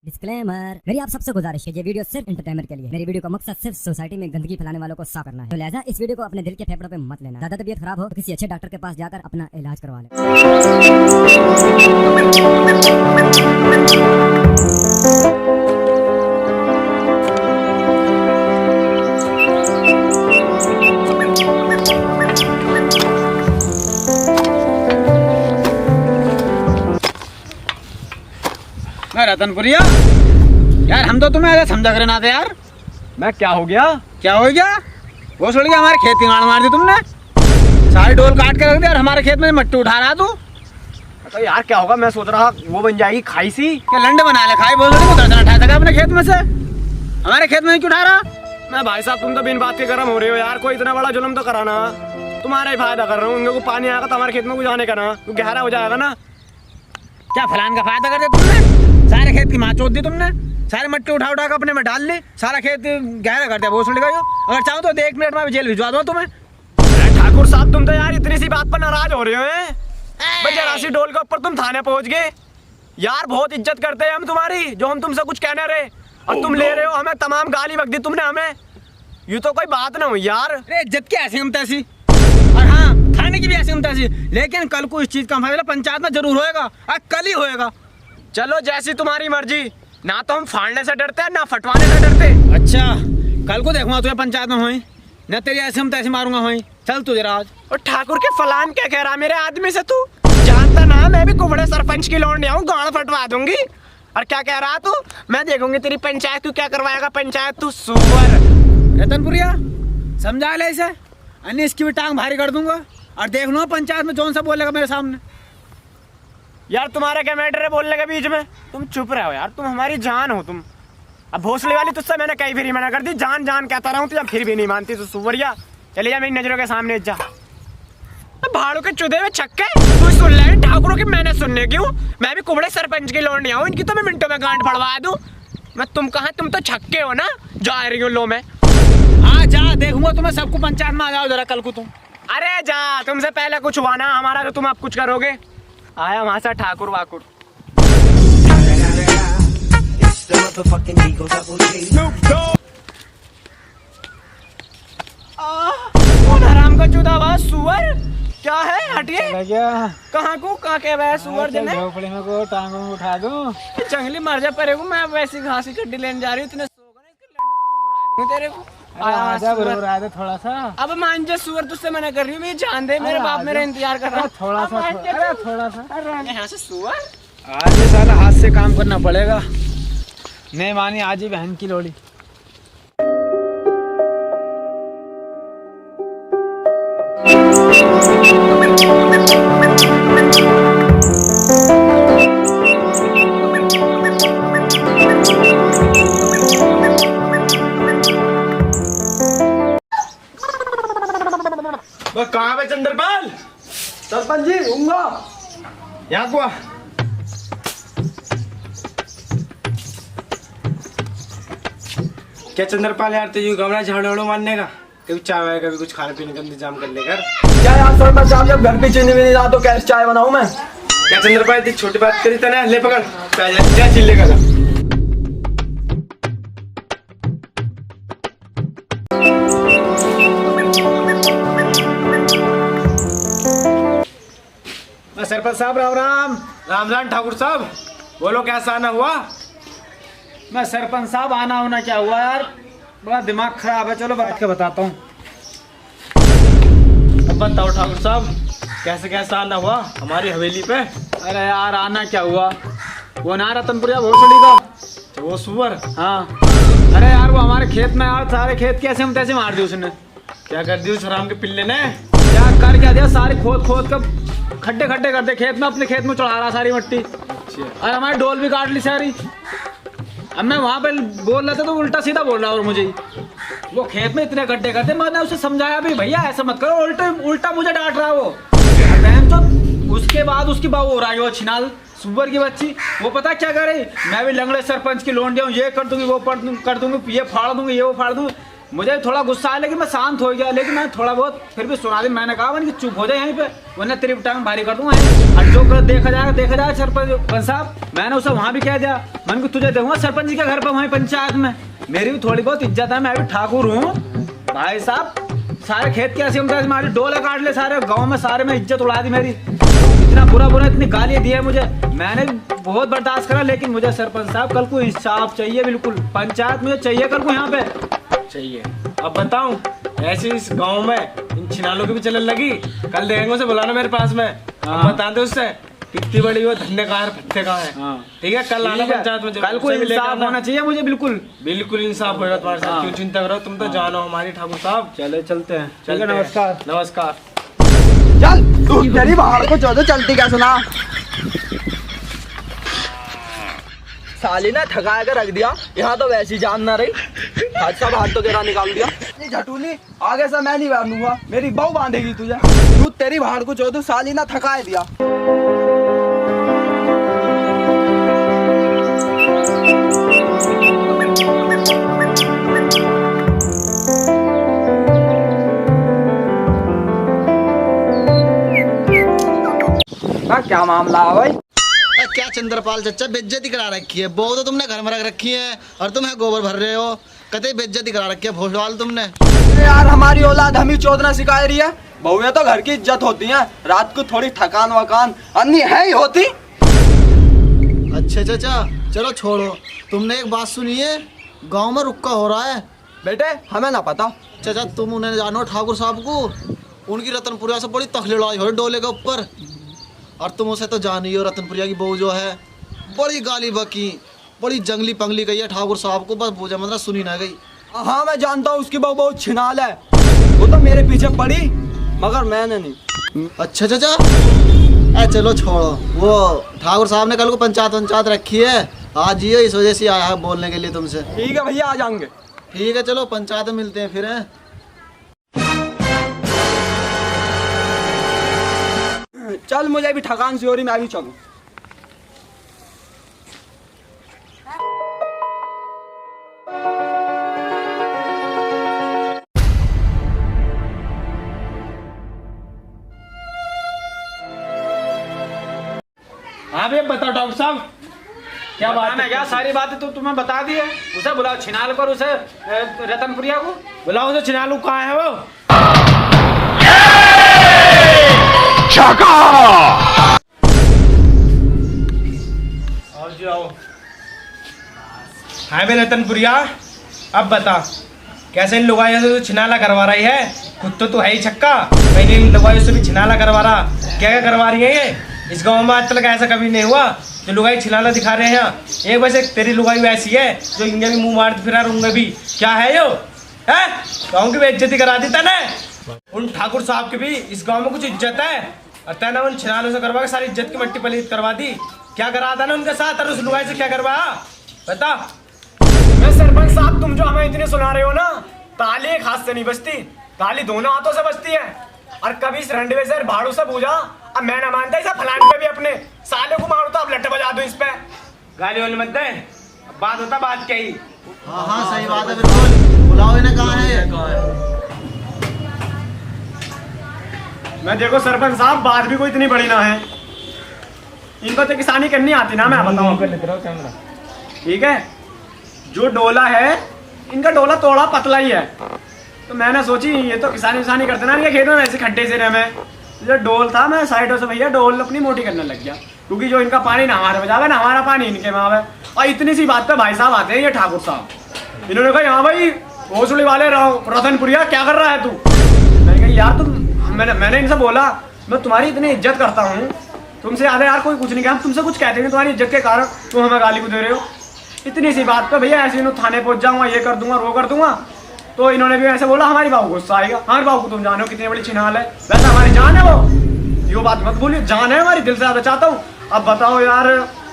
Disclaimer, मेरी आप सबसे गुजारिश है, ये वीडियो सिर्फ एंटरटेनमेंट के लिए। मेरी वीडियो का मकसद सिर्फ सोसाइटी में गंदगी फैलाने वालों को साफ करना है, तो लिहाजा इस वीडियो को अपने दिल के फेफड़ों पे मत लेना। ज्यादा तबीयत खराब हो तो किसी अच्छे डॉक्टर के पास जाकर अपना इलाज करवा लें। रतनपुरिया यार, हम तो तुम्हें ऐसे समझा कर ना थे यार। मैं क्या हो गया? क्या हो गया? वो छोड़ गया हमारे खेत की गाड़ मार दी तुमने, सारी डोल काट के रख दी और हमारे खेत में मट्टी उठा रहा तू। तो यार क्या होगा, मैं सोच रहा वो बन जाएगी खाई सी। क्या लंडे बना ले खाई? बोल रही दर्जन उठा सका अपने खेत में से, हमारे खेत में क्यों उठा रहा? मैं भाई साहब, तुम तो बिन बात के गर्म हो रहे हो यार। कोई इतना बड़ा जुल्म तो कराना, तुम्हारा ही फायदा कर रहा हूँ। उनको पानी आएगा तो हमारे खेत में कुछ आने का ना, तो गहरा हो जाएगा ना। क्या फलान का फायदा कर दिया तुमने? सारे खेत की माँ चोद दी तुमने, सारी मट्टी उठा उठा के अपने में डाल ली, सारा खेत गहरा कर दिया। वो सुन गई, अगर चाहो तो 1 मिनट में जेल भिजवा दो तुम्हें। ठाकुर साहब, तुम तो यार इतनी सी बात पर नाराज हो रहे हो। जरा सी डोल के ऊपर तुम थाने पहुंच गए यार। बहुत इज्जत करते हैं हम तुम्हारी, जो हम तुमसे कुछ कहने रहे और तुम ले रहे हो हमें तमाम गाली बक दी तुमने हमें। यूँ तो कोई बात ना हुई यार। अरे इज्जत की ऐसी हम तैसी, और हाँ थाने की भी ऐसी हम तैसी, लेकिन कल को इस चीज का फैसला पंचायत में जरूर होएगा, कल ही होएगा। चलो जैसी तुम्हारी मर्जी, ना तो हम फाड़ने से डरते हैं ना फटवाने से डरते। अच्छा, कल को देखूंगा तुझे पंचायत में हुई न, तेरी ऐसे हम तैसे मारूंगा हुई। चल तू जरा आज। और ठाकुर के फलान क्या कह रहा मेरे आदमी से? तू जानता ना मैं भी कुबड़े सरपंच की लौंडिया हूँ, गाड़ फटवा दूंगी। और क्या कह रहा तू? मैं देखूंगी तेरी पंचायत, तू क्या करवाएगा पंचायत? तू सुअर। रतनपुरिया समझा ले इसे, अन्य इसकी भी टांग भारी कर दूंगा। और देख लो पंचायत में जौन सा बोलेगा मेरे सामने। यार तुम्हारा क्या मैटर है बोलने के बीच में? तुम चुप रहो यार, तुम हमारी जान हो तुम। अब भोसले वाली तुझसे मैंने कई फिर मना कर दी, जान जान कहता रहा हूँ तुझे, फिर भी नहीं मानती तू सुवरिया। चले जा मेरी नजरों के सामने जा। भाड़ों के चुदे हुए छक्के तू सुन ले, ठाकुरों की मैंने सुनने क्यों? मैं भी कुबड़े सरपंच की लौंडिया हूँ, इनकी तो मैं मिनटों में गांठ फड़वा दूं। मैं तुम कहाँ, तुम तो छक्के हो ना। जा रही हूँ लो मैं। हाँ जा, देखूंगा तुम्हें सबको पंचायत में आ जाओ जरा कल को तुम। अरे जा, तुमसे पहले कुछ हुआ ना हमारा, तो तुम अब कुछ करोगे। आया वहां से ठाकुर वाकुर। कौन हराम का चूदा हुआ? सुअर क्या है? हटिए। कहाँ को कहाँ के वह सुअर जने झोपड़ी में को टांगों में उठा दूं, जंगली मर जा परे को। मैं वैसी घास की कड्डी लेने जा रही हूँ, इतने सोगा ना इसके लंड को तेरे को। आजा बुरा दे थोड़ा सा। अब मान जा सुअर, तुझसे मना कर रही हूँ, मैं जान दे, मेरे बाप मेरा इंतजार कर रहा है। थोड़ा सा, थोड़ा सा यहाँ से सुअर। आज ये साला हाथ से काम करना पड़ेगा, नहीं मानी आज ही बहन की लोड़ी। कहाँ पे चंद्रपाल? सरपंच जी हूँगा यहाँ को। क्या चंद्रपाल यार, तुझे गमला झाड़ू मारने का? कभी चाय वाय, कभी कुछ खाने पीने का इंतजाम कर लेकर। क्या यार सरपंच साहब, जब घर पे चीनी भी नहीं तो कैसे चाय बनाऊं मैं? क्या चंद्रपाल इतनी छोटी बात करी था ना, ले पकड़ क्या चिल्ले का। सरपंच साहब राम राम। राम राम ठाकुर साहब, बोलो कैसा आना हुआ? मैं सरपंच साहब आना होना क्या हुआ यार, बड़ा दिमाग खराब है। चलो बैठ के बताता हूँ। अब बताओ ठाकुर साहब, कैसे कैसा आना हुआ हमारी हवेली पे? अरे यार आना क्या हुआ, वो ना रतनपुरिया भोसड़ी का, तो वो सुअर। हाँ अरे यार वो हमारे खेत में यार, सारे खेत कैसे हम तैसे मार दिए उसने। क्या कर दी उस हराम के पिल्ले ने? क्या कर क्या दिया, सारी खोद खोद कर खड्डे खड्डे करते खेत में, अपने खेत में चढ़ा रहा सारी मिट्टी, और हमारी डोल भी काट ली सारी। अब मैं वहाँ पे बोल रहा था तो उल्टा सीधा बोल रहा, और मुझे वो खेत में इतने गड्ढे करते। मैंने उसे समझाया भी भैया ऐसा मत करो, उल्टा मुझे डांट रहा वो। तो उसके बाद उसकी बात हो रहा है, वो छिनाल सुअर की बच्ची, वो पता क्या करे, मैं भी लंगड़े सरपंच की लौंडिया हूँ, ये कर दूंगी वो कर दूंगी, ये फाड़ दूंगी ये वो फाड़ दूंगी। मुझे थोड़ा गुस्सा आया लेकिन मैं शांत हो गया, लेकिन मैं थोड़ा बहुत फिर भी सुना दी। मैंने कहा मैंने कि चुप हो जाए यहीं पे, वरना तेरी टांग भारी कर दूंगा। और जो देखा जाएगा सरपंच साहब, मैंने उसे वहाँ भी कह दिया, मैंने कि तुझे देखूंगा सरपंच जी के घर पर वहीं पंचायत में। मेरी भी थोड़ी बहुत इज्जत है, मैं भी ठाकुर हूँ भाई साहब। सारे खेत की ऐसी हमारी डोले काट ले सारे गाँव में, सारे में इज्जत उड़ा दी मेरी। इतना बुरा इतनी गालियाँ दी है मुझे, मैंने बहुत बर्दाश्त करा। लेकिन मुझे सरपंच साहब कल को इंसाफ चाहिए, बिल्कुल पंचायत मुझे चाहिए कल को यहाँ पे चाहिए। अब बताऊं, ऐसे इस गांव में इन छिनालों की भी चलन लगी। कल देखेंगे उसे, बुलाना मेरे पास में। हाँ। बता दे उससे कितनी बड़ी वो धन्य कहाँ है, पत्ते कहाँ है। हाँ। ठीक है, कल आना पंचायत में, कल को इंसाफ होना चाहिए मुझे, बिल्कुल बिल्कुल इंसाफ होगा तुम्हारे साथ। क्यों चिंता करो, तुम तो जानो हमारी ठाकुर साहब। चले चलते हैं। ठीक है, नमस्कार। नमस्कार। चल तू तेरी बाहर को चौदह चलती क्या सुना। साली ने ठगा कर रख दिया, यहाँ तो वैसी जान ना रही। सब हाथ तो गिरा निकाल दिया। नहीं झटूली, आगे से मैं नहीं बांधूंगा, मेरी बहू बांधेगी तुझे। तू तेरी बाहर को चौदह साली ने थका दिया। क्या मामला है भाई? क्या चंद्रपाल चचा बेइज्जती करा रखी है। बहू तो तुमने घर में रख रखी है और तुम है गोबर भर रहे हो। कतई बेइज्जती करा रखी है भोसड़वाल तुमने। यार हमारी औलाद हम ही चौधना सिखा रही है। बहुएं तो घर की इज्जत होती हैं, रात को थोड़ी थकान वकान अन्नी है ही होती। अच्छा चाचा चलो छोड़ो, तुमने एक बात सुनी है, गाँव में रुक्का हो रहा है। बेटे हमें ना पता। चाचा तुम उन्हें जानो ठाकुर साहब को, उनकी रतनपुरिया से बड़ी तख लड़ाई हो डोले के ऊपर। और तुम उसे तो जान ही हो, रतनपुरिया की बहू जो है बड़ी गाली बकी, बड़ी जंगली पंगली गई है ठाकुर साहब को, बस पूजा मतलब सुनी ना गई। हाँ मैं जानता हूँ उसकी बहू बहुत छिनाल है, वो तो मेरे पीछे पड़ी मगर मैंने नहीं। अच्छा चाचा चलो छोड़ो, वो ठाकुर साहब ने कल को पंचायत रखी है, आज ये इस वजह से आया है बोलने के लिए तुमसे। ठीक है भैया आ जाएंगे। ठीक है चलो पंचायत में मिलते हैं फिर हैं। चल मुझे भी थकान सी हो रही, मैं भी चलूं। हाँ भैया बताओ डॉक्टर साहब, क्या बात है? क्या सारी बातें तो तुम्हें बता दी है। उसे बुलाओ छिनाल कर, उसे रतनपुरिया को बुलाओ उसे। छिनालू कहाँ है वो? आओ जी आओ। हाँ बे रतनपुरिया, अब बता कैसे इन लुगाइयों से तू छिनाला करवा रही है? खुद तो तू है ही छक्का, मैंने इन लुगाइयों से भी छिनाला करवा रहा। क्या क्या करवा रही है ये? इस गांव में आज तक ऐसा कभी नहीं हुआ जो लुगाई छिनाला दिखा रहे हैं यहाँ। एक वैसे तेरी लुगाई वैसी है जो इनके भी मुंह मारते फिरा रहूंगे भी। क्या है यो है? गाँव की बेइज्जती करा दी तने। उन ठाकुर साहब की भी इस गांव में कुछ इज्जत है, और तैने उन छिनालों से करवा के सारी इज्जत की मट्टी पलीत करवा दी। क्या करा था ना उनके साथ, और उस लुगाई से क्या करवाया बता। मैं सरपंच साहब, तुम जो हमें इतने सुना रहे हो ना, ताली एक हाथ से नहीं बजती, ताली दोनों हाथों से बजती है। और कभी इस रंडवे से भाड़ू से पूछा, अब मैं ना मानता इसे फलान पे भी अपने साले को मारू तो अब लट्टे बजा दो इस पे। गाली वाली मत दे, बात होता बात क्या ही। हाँ हाँ सही बात है, बिल्कुल बुलाओ इन्हें। कहाँ है? मैं देखो सरपंच साहब, बात भी कोई इतनी बड़ी ना है, इनको तो किसानी करनी आती ना, मैं बताऊं। ठीक है, जो डोला है इनका डोला थोड़ा पतला ही है, तो मैंने सोची ये तो किसानी विसानी करते ना, ये खेत में वैसे खड्डे से रहे। मैं जो डोल था, मैं साइडों से भैया डोल अपनी मोटी करने लग गया, क्योंकि जो इनका पानी ना हमारे बजावे ना हमारा पानी इनके में आवे। और इतनी सी बात पे भाई साहब आते हैं ये ठाकुर साहब, इन्होंने कहा यहाँ भाई भोसड़ी वाले रतनपुरिया क्या कर रहा है तू? मैंने कहा यार तुम, मैंने इनसे बोला मैं तुम्हारी इतनी इज्जत करता हूँ, तुमसे ज्यादा यार कोई कुछ नहीं कहा, हम तुमसे कुछ कहते नहीं, तुम्हारी इज्जत के कारण तुम हमें गाली को दे रहे हो। इतनी सी बात पे भैया ऐसे इन्होंने थाने पहुंच जाऊंगा, ये कर दूंगा वो कर दूंगा। तो इन्होंने भी ऐसे बोला हमारी बाबू गुस्सा आएगा, हमारी बाबू को तुम जानो कितनी बड़ी छिनाल है, वैसे हमारी जान है वो, यो बात मत भूलिए, जान है हमारी, दिल से ज्यादा चाहता हूँ। अब बताओ यार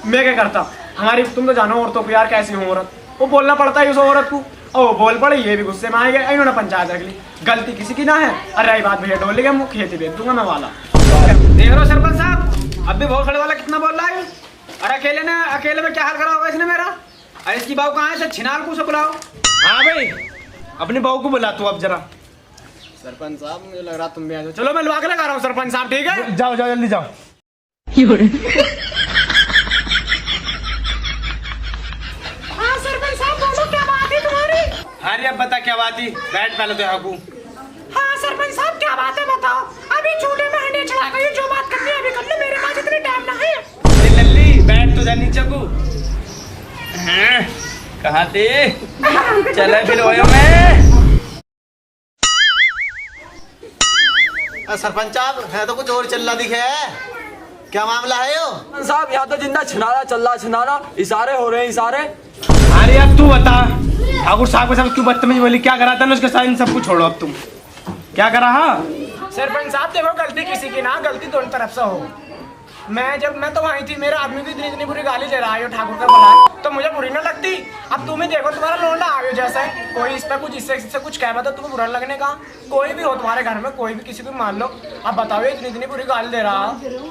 मैं क्या करता, हमारी तुम तो जानो औरतों को यार कैसी हो औरत, वो बोलना पड़ता है उस औरत को, और वो बोल पड़े, ये भी गुस्से में आए गए, इन्होंने पंचायत रख ली, गलती किसी की ना है। अरे रही बात भैया डोले के मुँह खेती बेच दूंगा मैं वाला। देख रहे हो सरपंच साहब, अब भी भोसड़े वाला कितना बोल रहा है, और अकेले में क्या हाल करा होगा इसने मेरा। अरे इसकी बाबू कहाँ है, छिनाल को उसे बुलाओ। हाँ भाई अपनी बहू को बुला तू अब जरा। सरपंच साहब मुझे लग रहा तुम भी आ जाओ। चलो मैं लगा के लगा रहा हूँ सरपंच साहब, ठीक है? जाओ जाओ जल्दी जाओ। हाँ सरपंच साहब बोलो क्या बात है तुम्हारी? अरे अब बता क्या बात थी, बैठ पहले तो यहाँ को। हाँ सरपंच साहब क्या बात है बताओ। अभी चूल्हे में हंडिया चढ़ा गई, जो बात करनी है अभी कर लो, मेरे पास इतनी टाइम ना है। अरे लल्ली बैठ तो जा नीचे को। हाँ, कहाँ थे? चले फिर ओयो में। सरपंच साहब है तो कुछ और चल रहा दिखे है, क्या मामला है यो? सरपंच साहब यहाँ तो जिंदा छिनारा चल रहा, छिनारा इशारे हो रहे हैं, इशारे। अरे अब तू बता, ठाकुर साहब के साथ क्यों बदतमीजी बोली, क्या करा था ना उसके साथ? इन सबको छोड़ो अब तुम, क्या करा? हाँ सरपंच साहब देखो गलती किसी की ना, गलती दोनों तरफ से हो। मैं तो वहीं थी, मेरे आदमी की इतनी बुरी गाली दे रहा है ठाकुर का बोला, तो मुझे बुरी ना लगती। अब तुम ही देखो तुम्हारा लोंडा आगे जैसा है, कोई इस पे कुछ इससे कुछ कह तो तुम्हें बुरा लगने का। कोई भी हो तुम्हारे घर में, कोई भी किसी को मान लो, अब बताओ इतनी बुरी गाली दे रहा।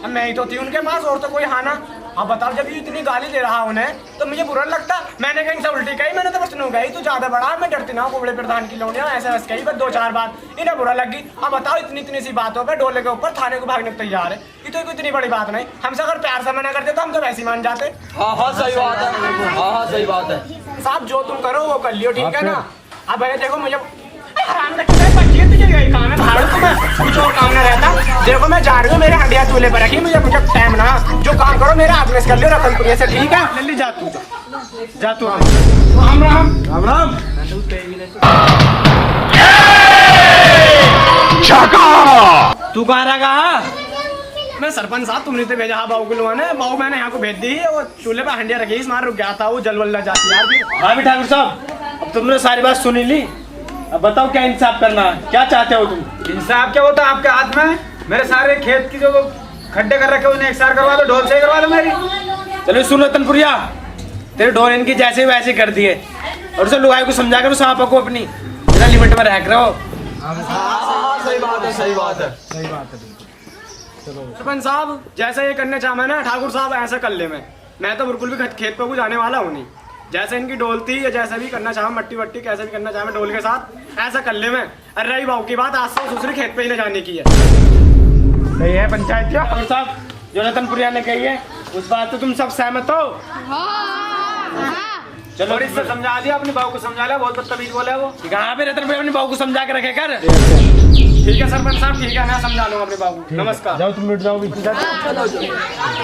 अब मैं ही तो थी उनके पास, और तो कोई हाना। अब बताओ जब ये इतनी गाली दे रहा उन्हें तो मुझे बुरा लगता। मैंने कहीं से उल्टी कही, मैंने तो बस सुनू गई, तू ज्यादा बड़ा, मैं डरती ना हूँ बड़े प्रधान की लोनिया, ऐसा बस कही बस 2-4 बात, इन्हें बुरा लगी। अब बताओ इतनी सी बातों पर डोले के ऊपर थाने को भागने को तैयार है। ये तो इतनी बड़ी बात नहीं, हमसे अगर प्यार से मना करते तो हम तो वैसे ही मान जाते। हाँ हाँ सही बात है, हाँ हाँ सही बात है। साहब जो तुम करो वो कर लियो, ठीक है ना? अब भैया देखो मुझे हराम का तुझे बच्ची तुझे यही काम है, भाड़ू तुम्हें कुछ और काम ना रहता। देखो मैं जा रही हूँ, मेरे हंडिया चूल्हे पर रखी, मुझे टाइम ना, जो काम करो मेरे आदमी से कर लियो रतनपुरिया से, ठीक है? लल्ली जा तू, जा तू। राम राम राम राम। तू कहाँ रहा? मैं सरपंच साहब तुमने तो भेजा बाबू को लोगों ने, बाबू मैंने यहाँ को भेज दी, वो चूल्हे पर हंडिया रखी, इस मार रुक गया था, वो जल वल जाती यार। हाँ भी ठाकुर साहब, अब तुमने सारी बात सुनी ली, अब बताओ क्या इंसाफ करना है, क्या चाहते हो तुम? इंसाफ क्या होता है आपके हाथ में? मेरे सारे खेत की जो खड्डे कर रखे उन्हें एकसार करवा दो, ढोल से करवा दो मेरी। चलो सुन रतनपुरिया, तेरे ढोल इनकी जैसे वैसे कर दिए, और उसे लुगाई को समझा कर सांप को अपनी बिना लिमिट में रह करो। हाँ सही बात है, सही बात है। सरपंच साहब जैसे ये करने चाहा ना ठाकुर साहब ऐसा कर ले, मैं तो बिल्कुल भी खेत पे को जाने वाला हूँ नहीं। जैसे इनकी डोल थी या जैसा भी करना चाहा, मट्टी वट्टी कैसे भी करना चाहा मैं डोल के साथ ऐसा कर ले मैं। अरे रही बाबू की बात, आज से दूसरी खेत पे ही ले जाने की है। सही है पंचायत क्या ठाकुर साहब, जो रतनपुरिया ने कही है उस बात तो तुम सब सहमत हो? चलो इससे समझा दिया, अपनी बहू को समझा लिया, बहुत बदतमीज बोले वो। कहाँ पे रतनपुरिया अपनी बहू को समझा के रखे कर। ठीक है सरपंच साहब, ठीक है मैं समझा लूंगा अपनी बहू। नमस्कार। जाओ तुम मिट जाओ,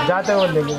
जाते हो लेंगे।